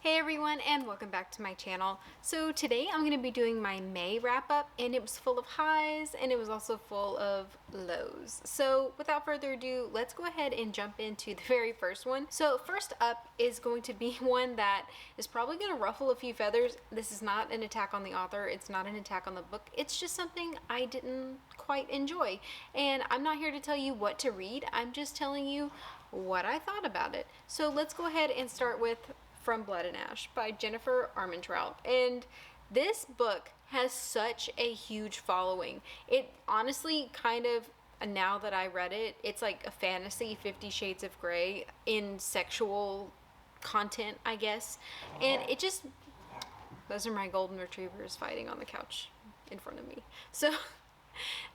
Hey everyone, and welcome back to my channel. So today I'm going to be doing my May wrap up, and it was full of highs and it was also full of lows. So without further ado, let's go ahead and jump into the very first one. So first up is going to be one that is probably going to ruffle a few feathers. This is not an attack on the author, it's not an attack on the book, it's just something I didn't quite enjoy. And I'm not here to tell you what to read, I'm just telling you what I thought about it. So let's go ahead and start with From Blood and Ash by Jennifer Armentrout. And this book has such a huge following. It honestly kind of, now that I read it, it's like a fantasy 50 Shades of Grey in sexual content, I guess. And it just, those are my golden retrievers fighting on the couch in front of me. So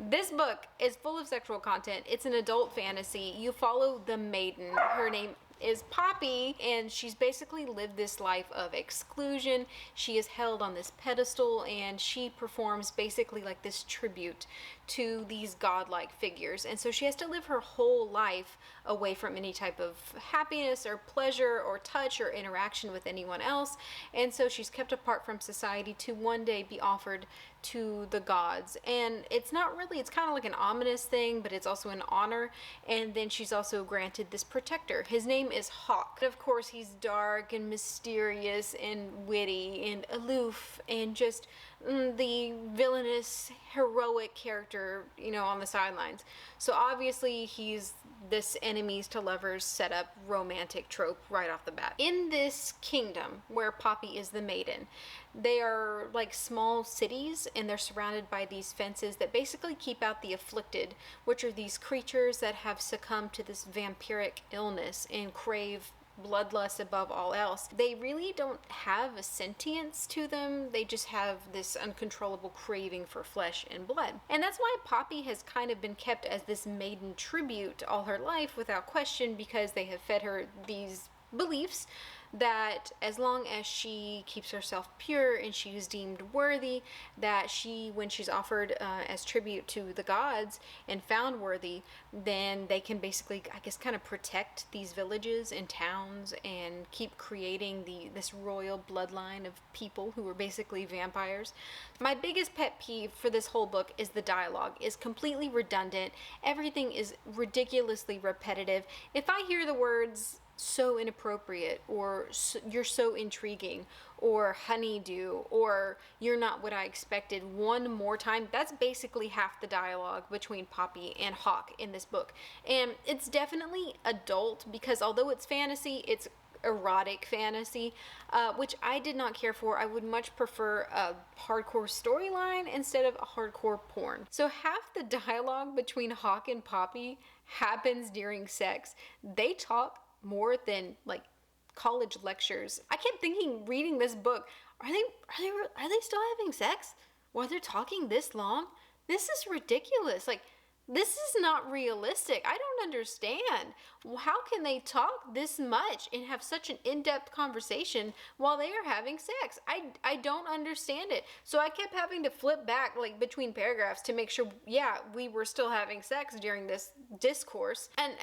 this book is full of sexual content. It's an adult fantasy. You follow the maiden. Her name is Poppy, and she's basically lived this life of exclusion. She is held on this pedestal, and she performs basically like this tribute to these godlike figures. And so she has to live her whole life away from any type of happiness or pleasure or touch or interaction with anyone else. And so she's kept apart from society to one day be offered to the gods. And it's not really, it's kind of like an ominous thing, but it's also an honor. And then she's also granted this protector. His name is Hawk. Of course, he's dark and mysterious and witty and aloof and just the villainous, heroic character, you know, on the sidelines. So obviously he's this enemies to lovers set up romantic trope right off the bat. In this kingdom where Poppy is the maiden, they are like small cities, and they're surrounded by these fences that basically keep out the afflicted, which are these creatures that have succumbed to this vampiric illness and crave bloodlust above all else. They really don't have a sentience to them. They just have this uncontrollable craving for flesh and blood. And that's why Poppy has kind of been kept as this maiden tribute all her life without question, because they have fed her these beliefs that as long as she keeps herself pure and she is deemed worthy, that she, when she's offered as tribute to the gods and found worthy, then they can basically, I guess, kind of protect these villages and towns and keep creating this royal bloodline of people who are basically vampires. My biggest pet peeve for this whole book is the dialogue is completely redundant. Everything is ridiculously repetitive. If I hear the words so inappropriate, or you're so intriguing, or honeydew, or you're not what I expected one more time, that's basically half the dialogue between Poppy and Hawk in this book. And it's definitely adult, because although it's fantasy, it's erotic fantasy, which I did not care for. I would much prefer a hardcore storyline instead of a hardcore porn. So half the dialogue between Hawk and Poppy happens during sex. They talk more than like college lectures. I kept thinking, reading this book, are they still having sex while they're talking this long? This is ridiculous. Like, this is not realistic. I don't understand. How can they talk this much and have such an in-depth conversation while they are having sex? I don't understand it. So I kept having to flip back like between paragraphs to make sure, yeah, we were still having sex during this discourse. And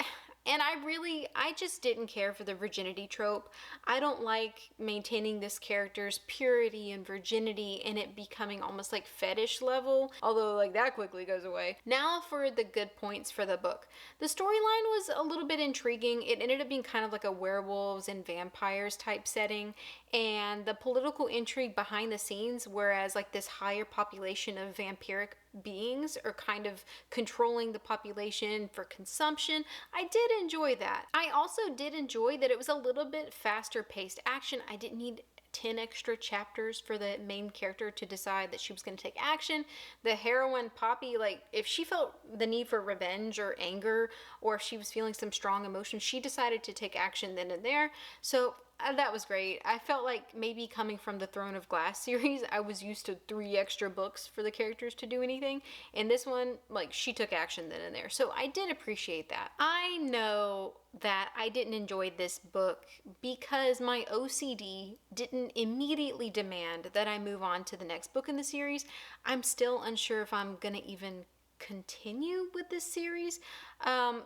I just didn't care for the virginity trope. I don't like maintaining this character's purity and virginity and it becoming almost like fetish level, although like that quickly goes away. Now for the good points for the book. The storyline was a little bit intriguing. It ended up being kind of like a werewolves and vampires type setting, and the political intrigue behind the scenes, whereas like this higher population of vampiric beings are kind of controlling the population for consumption. I did enjoy that. I also did enjoy that it was a little bit faster paced action. I didn't need 10 extra chapters for the main character to decide that she was going to take action. The heroine, Poppy, like if she felt the need for revenge or anger, or if she was feeling some strong emotion, she decided to take action then and there. So that was great. I felt like maybe coming from the Throne of Glass series, I was used to 3 extra books for the characters to do anything. And this one, like, she took action then and there. So I did appreciate that. I know that I didn't enjoy this book because my OCD didn't immediately demand that I move on to the next book in the series. I'm still unsure if I'm gonna even continue with this series.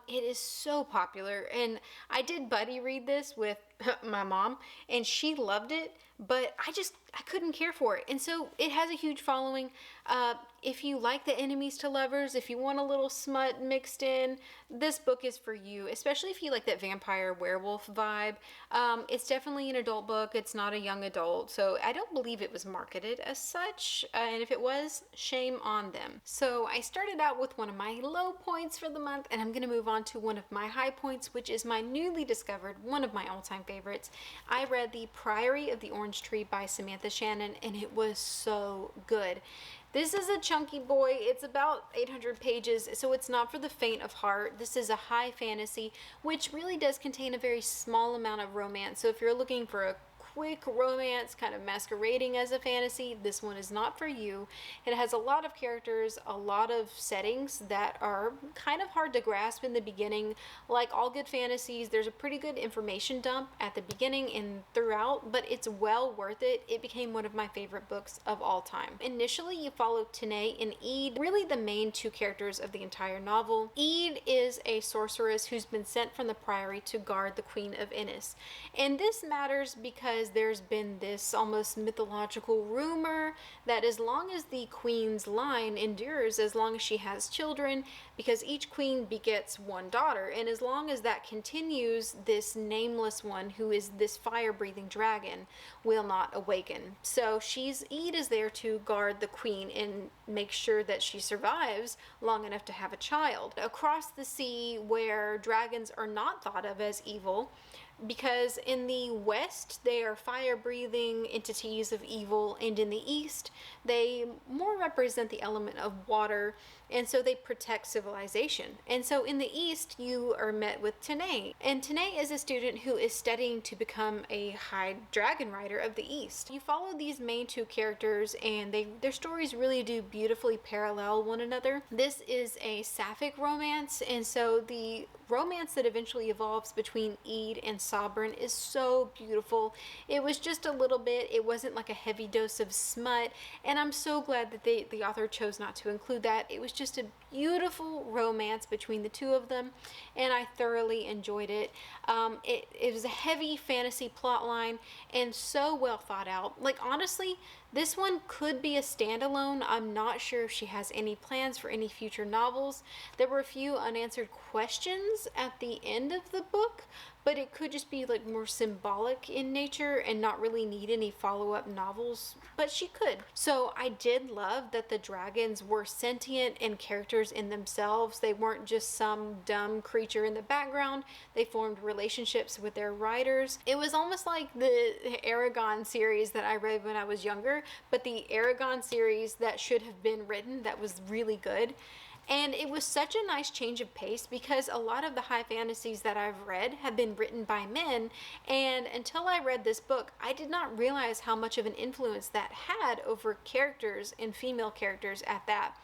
It is so popular, and I did buddy read this with my mom, and she loved it, but I couldn't care for it. And so it has a huge following. If you like the enemies to lovers, if you want a little smut mixed in, this book is for you, especially if you like that vampire werewolf vibe. It's definitely an adult book. It's not a young adult, so I don't believe it was marketed as such, and if it was, shame on them. So I started out with one of my low points for the month, and I'm going to move on to one of my high points, which is my newly discovered, one of my all-time favorites. I read The Priory of the Orange Tree by Samantha Shannon, and it was so good. This is a chunky boy. It's about 800 pages, so it's not for the faint of heart. This is a high fantasy, which really does contain a very small amount of romance. So if you're looking for a quick romance kind of masquerading as a fantasy, this one is not for you. It has a lot of characters, a lot of settings that are kind of hard to grasp in the beginning. Like all good fantasies, there's a pretty good information dump at the beginning and throughout, but it's well worth it. It became one of my favorite books of all time. Initially, you follow Tanae and Eid, really the main two characters of the entire novel. Eid is a sorceress who's been sent from the Priory to guard the Queen of Innis. And this matters because there's been this almost mythological rumor that as long as the queen's line endures, as long as she has children, because each queen begets one daughter, and as long as that continues, this nameless one, who is this fire-breathing dragon, will not awaken. So Eid is there to guard the queen and make sure that she survives long enough to have a child. Across the sea, where dragons are not thought of as evil, because in the west they are fire-breathing entities of evil, and in the east they more represent the element of water, and so they protect civilization. And so in the east you are met with Tanae, and Tanae is a student who is studying to become a high dragon rider of the east. You follow these main two characters, and their stories really do beautifully parallel one another. This is a sapphic romance, and so the romance that eventually evolves between Eid and Sovereign is so beautiful. It was just a little bit, it wasn't like a heavy dose of smut, and I'm so glad that the author chose not to include that. It was just a beautiful romance between the two of them, and I thoroughly enjoyed it. It was a heavy fantasy plot line and so well thought out. Like, honestly, this one could be a standalone. I'm not sure if she has any plans for any future novels. There were a few unanswered questions at the end of the book, but it could just be like more symbolic in nature and not really need any follow-up novels, but she could. So I did love that the dragons were sentient and characters in themselves. They weren't just some dumb creature in the background. They formed relationships with their riders. It was almost like the Aragon series that I read when I was younger, but the Aragon series that should have been written that was really good. And it was such a nice change of pace, because a lot of the high fantasies that I've read have been written by men, and until I read this book, I did not realize how much of an influence that had over characters, and female characters at that.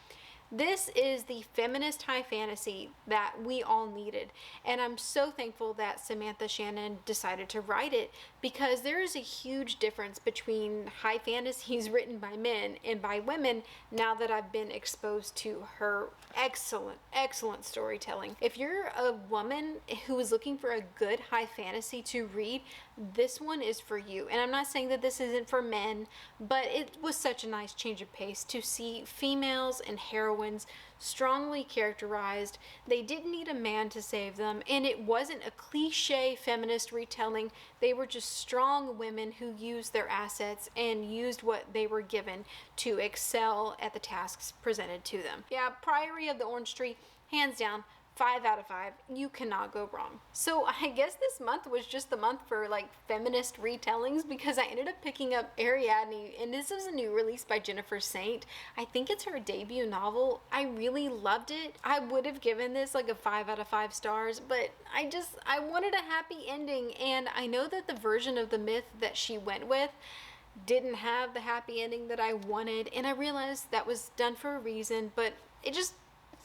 This is the feminist high fantasy that we all needed, and I'm so thankful that Samantha Shannon decided to write it, because there is a huge difference between high fantasies written by men and by women now that I've been exposed to her excellent storytelling. If you're a woman who is looking for a good high fantasy to read, this one is for you. And I'm not saying that this isn't for men, but it was such a nice change of pace to see females and heroines strongly characterized. They didn't need a man to save them, and it wasn't a cliche feminist retelling. They were just strong women who used their assets and used what they were given to excel at the tasks presented to them. Yeah, Priory of the Orange Tree, hands down, 5 out of 5. You cannot go wrong. So I guess this month was just the month for like feminist retellings, because I ended up picking up Ariadne, and this is a new release by Jennifer Saint. I think it's her debut novel. I really loved it. I would have given this like a 5 out of 5 stars, but I wanted a happy ending, and I know that the version of the myth that she went with didn't have the happy ending that I wanted, and I realized that was done for a reason, but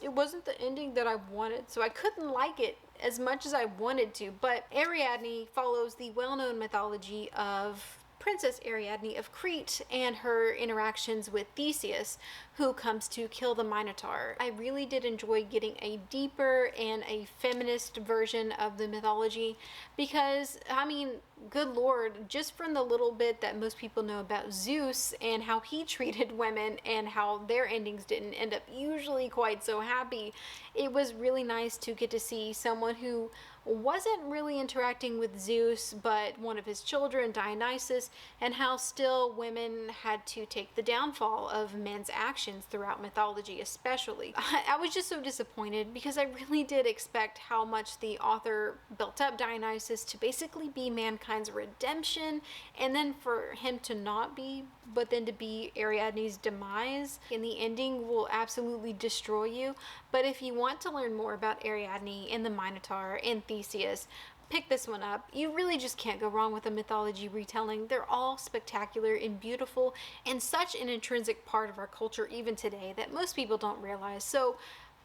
it wasn't the ending that I wanted, so I couldn't like it as much as I wanted to. But Ariadne follows the well-known mythology of Princess Ariadne of Crete and her interactions with Theseus, who comes to kill the Minotaur. I really did enjoy getting a deeper and a feminist version of the mythology because, I mean, good lord, just from the little bit that most people know about Zeus and how he treated women and how their endings didn't end up usually quite so happy, it was really nice to get to see someone who wasn't really interacting with Zeus, but one of his children, Dionysus, and how still women had to take the downfall of men's actions throughout mythology, especially. I was just so disappointed because I really did expect how much the author built up Dionysus to basically be mankind's redemption, and then for him to not be, but then to be Ariadne's demise. And the ending will absolutely destroy you. But if you want to learn more about Ariadne and the Minotaur and Theseus, pick this one up. You really just can't go wrong with a mythology retelling. They're all spectacular and beautiful and such an intrinsic part of our culture even today that most people don't realize. So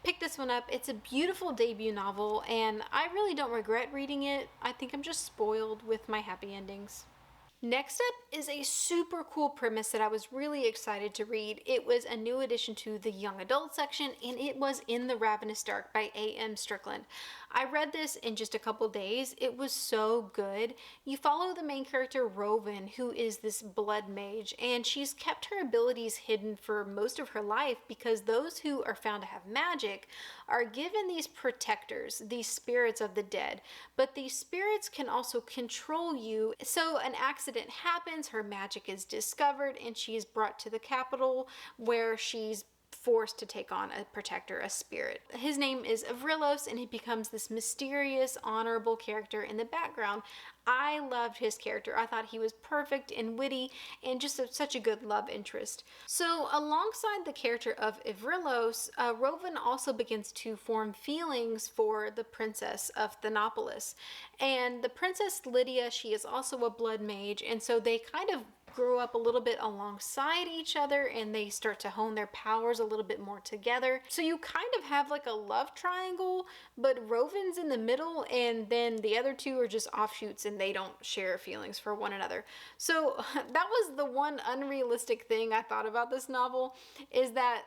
pick this one up. It's a beautiful debut novel and I really don't regret reading it. I think I'm just spoiled with my happy endings. Next up is a super cool premise that I was really excited to read. It was a new addition to the young adult section and it was In the Ravenous Dark by A.M. Strickland. I read this in just a couple days. It was so good. You follow the main character Rowan, who is this blood mage, and she's kept her abilities hidden for most of her life because those who are found to have magic are given these protectors, these spirits of the dead. But these spirits can also control you. So an accident happens, her magic is discovered, and she is brought to the capital where she's forced to take on a protector, a spirit. His name is Avrilos, and he becomes this mysterious, honorable character in the background. I loved his character. I thought he was perfect and witty and just such a good love interest. So alongside the character of Avrilos, Rowan also begins to form feelings for the princess of Thanopolis. And the princess Lydia, she is also a blood mage, and so they kind of grow up a little bit alongside each other and they start to hone their powers a little bit more together. So you kind of have like a love triangle, but Rowan's in the middle and then the other two are just offshoots and they don't share feelings for one another. So that was the one unrealistic thing I thought about this novel, is that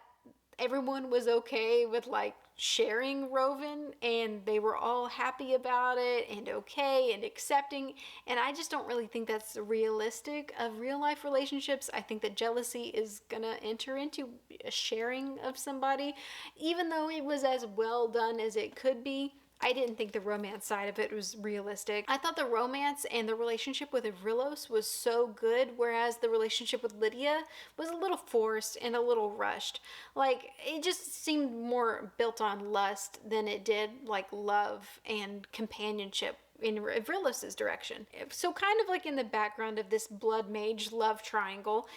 everyone was okay with like sharing Rowan and they were all happy about it and okay and accepting, and I just don't really think that's realistic of real life relationships. I think that jealousy is gonna enter into a sharing of somebody. Even though it was as well done as it could be, I didn't think the romance side of it was realistic. I thought the romance and the relationship with Avrilos was so good, whereas the relationship with Lydia was a little forced and a little rushed. Like, it just seemed more built on lust than it did like love and companionship in Avrilos' direction. So kind of like in the background of this blood mage love triangle,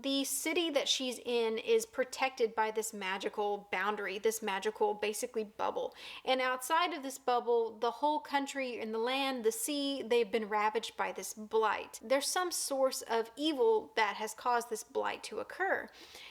the city that she's in is protected by this magical boundary, this magical basically bubble. And outside of this bubble, the whole country and the land, the sea, they've been ravaged by this blight. There's some source of evil that has caused this blight to occur.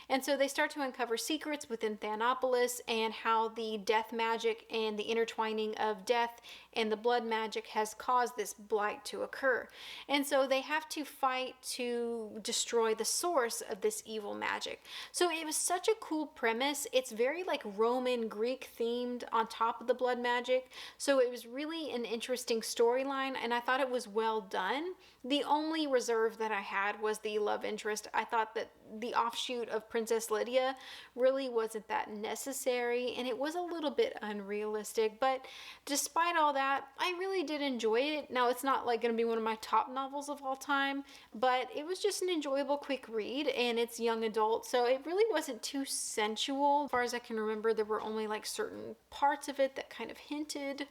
And so they start to uncover secrets within Thanopolis and how the death magic and the intertwining of death and the blood magic has caused this blight to occur. And so they have to fight to destroy the source of this evil magic. So it was such a cool premise. It's very like Roman Greek themed on top of the blood magic. So it was really an interesting storyline and I thought it was well done. The only reserve that I had was the love interest. I thought that the offshoot of Princess Lydia really wasn't that necessary and it was a little bit unrealistic, but despite all that, I really did enjoy it. Now, it's not like going to be one of my top novels of all time, but it was just an enjoyable quick read and it's young adult, so it really wasn't too sensual. As far as I can remember, there were only like certain parts of it that kind of hinted,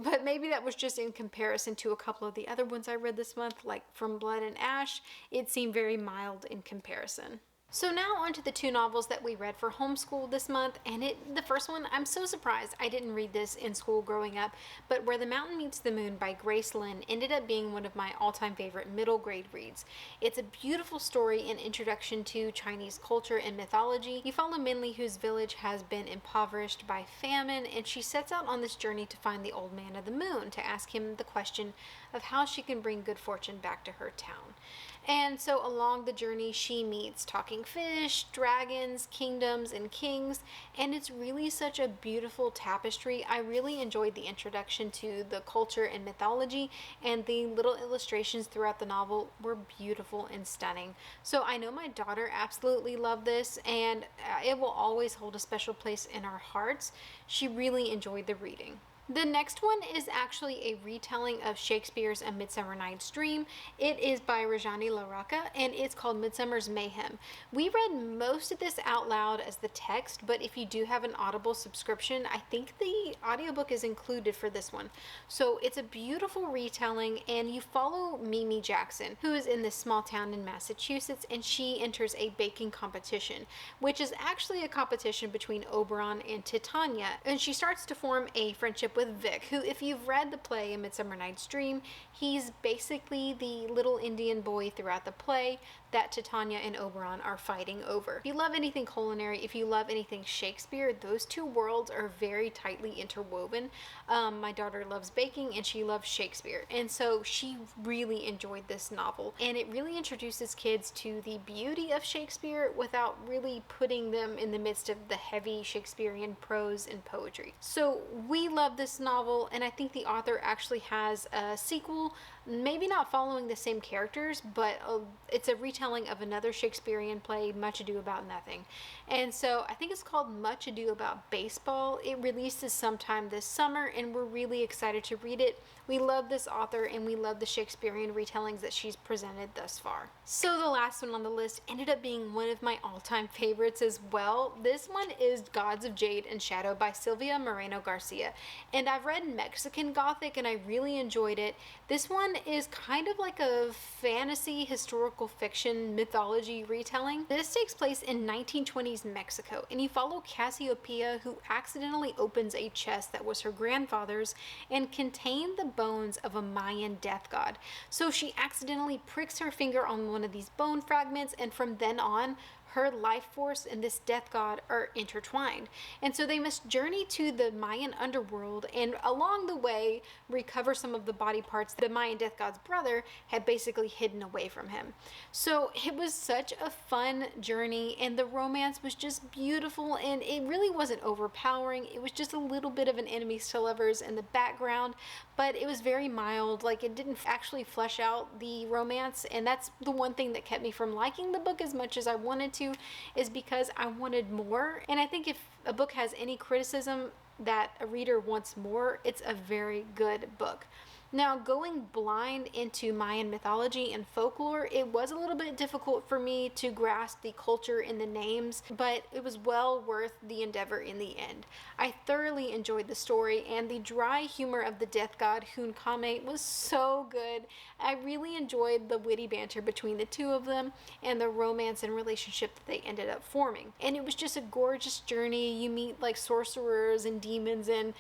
but maybe that was just in comparison to a couple of the other ones I read this month, like From Blood and Ash. It seemed very mild in comparison. So now on to the two novels that we read for homeschool this month, and the first one, I'm so surprised I didn't read this in school growing up, but Where the Mountain Meets the Moon by Grace Lin ended up being one of my all-time favorite middle grade reads. It's a beautiful story and introduction to Chinese culture and mythology. You follow Minli, whose village has been impoverished by famine, and she sets out on this journey to find the Old Man of the Moon to ask him the question of how she can bring good fortune back to her town. And so along the journey, she meets talking fish, dragons, kingdoms, and kings, and it's really such a beautiful tapestry. I really enjoyed the introduction to the culture and mythology, and the little illustrations throughout the novel were beautiful and stunning. So I know my daughter absolutely loved this, and it will always hold a special place in our hearts. She really enjoyed the reading. The next one is actually a retelling of Shakespeare's A Midsummer Night's Dream. It is by Rajani Laraka, and it's called Midsummers Mayhem. We read most of this out loud as the text, but if you do have an Audible subscription, I think the audiobook is included for this one. So it's a beautiful retelling, and you follow Mimi Jackson, who is in this small town in Massachusetts, and she enters a baking competition, which is actually a competition between Oberon and Titania, and she starts to form a friendship with Vic, who, if you've read the play A Midsummer Night's Dream, he's basically the little Indian boy throughout the play that Titania and Oberon are fighting over. If you love anything culinary, if you love anything Shakespeare, those two worlds are very tightly interwoven. My daughter loves baking and she loves Shakespeare, and so she really enjoyed this novel, and it really introduces kids to the beauty of Shakespeare without really putting them in the midst of the heavy Shakespearean prose and poetry. So we love this novel, and I think the author actually has a sequel, maybe not following the same characters, but it's a retelling of another Shakespearean play, Much Ado About Nothing. And so I think it's called Much Ado About Baseball. It releases sometime this summer, and we're really excited to read it. We love this author, and we love the Shakespearean retellings that she's presented thus far. So the last one on the list ended up being one of my all-time favorites as well. This one is Gods of Jade and Shadow by Silvia Moreno Garcia. And I've read Mexican Gothic, and I really enjoyed it. This one is kind of like a fantasy, historical fiction, mythology retelling. This takes place in 1920s Mexico, and you follow Cassiopeia, who accidentally opens a chest that was her grandfather's and contained the bones of a Mayan death god. So she accidentally pricks her finger on one of these bone fragments, and from then on, her life force and this death god are intertwined. And so they must journey to the Mayan underworld, and along the way recover some of the body parts the Mayan death god's brother had basically hidden away from him. So it was such a fun journey, and the romance was just beautiful, and it really wasn't overpowering. It was just a little bit of an enemies to lovers in the background, but it was very mild. Like, it didn't actually flesh out the romance, and that's the one thing that kept me from liking the book as much as I wanted to, is because I wanted more. And I think if a book has any criticism that a reader wants more, it's a very good book. Now, going blind into Mayan mythology and folklore, it was a little bit difficult for me to grasp the culture and the names, but it was well worth the endeavor in the end. I thoroughly enjoyed the story, and the dry humor of the death god Hun Kame was so good. I really enjoyed the witty banter between the two of them and the romance and relationship that they ended up forming. And it was just a gorgeous journey. You meet like sorcerers and demons and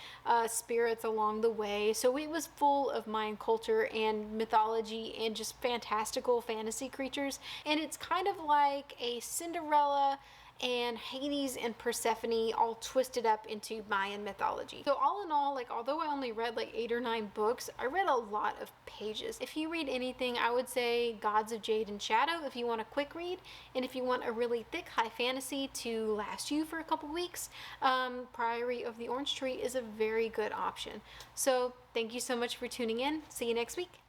spirits along the way. So it was full of Mayan culture and mythology and just fantastical fantasy creatures. And it's kind of like a Cinderella and Hades and Persephone all twisted up into Mayan mythology. So all in all, like, although I only read like 8 or 9 books, I read a lot of pages. If you read anything, I would say Gods of Jade and Shadow if you want a quick read, and if you want a really thick high fantasy to last you for a couple weeks, Priory of the Orange Tree is a very good option. So thank you so much for tuning in. See you next week.